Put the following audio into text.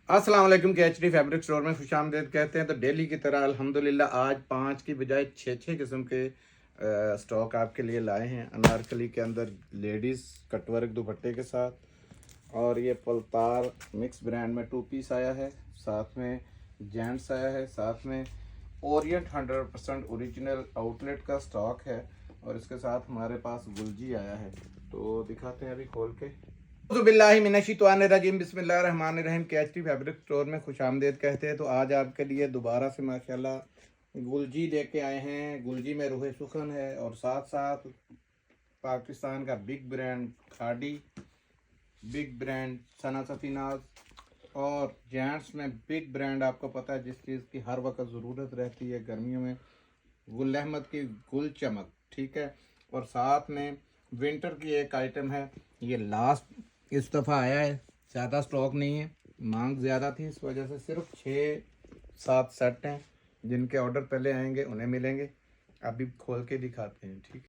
अस्सलाम वालेकुम के एच डी फैब्रिक स्टोर में खुशामदीद कहते हैं। तो डेली की तरह अल्हम्दुलिल्लाह आज 5 की बजाय 6 किस्म के स्टॉक आपके लिए लाए हैं। अनारकली के अंदर लेडीज़ कटवर्क दुपट्टे के साथ, और ये पलतार मिक्स ब्रांड में 2 पीस आया है, साथ में जेंट्स आया है, साथ में ओरिएंट 100% ओरिजिनल आउटलेट का स्टॉक है, और इसके साथ हमारे पास गुलजी आया है। तो दिखाते हैं अभी खोल के। बिस्मिल्लाहिर्रहमानिर्रहीम, बिस्मिल्लाहिर्रहमानिर्रहीम। केएचटी फैब्रिक स्टोर में खुशामदीद कहते हैं। तो आज आपके लिए दोबारा से माशाल्लाह गुलजी लेके आए हैं। गुलजी में रूह सुखन है, और साथ साथ पाकिस्तान का बिग ब्रांड खाड़ी, बिग ब्रांड सना सफीनाज, और जेंट्स में बिग ब्रांड आपको पता है जिस चीज़ की हर वक्त ज़रूरत रहती है गर्मियों में, गुल अहमद की गुल चमक, ठीक है। और साथ में विंटर की एक आइटम है, ये लास्ट इस दफ़ा आया है, ज़्यादा स्टॉक नहीं है, मांग ज़्यादा थी, इस वजह से सिर्फ 6-7 सेट हैं। जिनके ऑर्डर पहले आएंगे उन्हें मिलेंगे। अभी खोल के दिखाते हैं, ठीक है।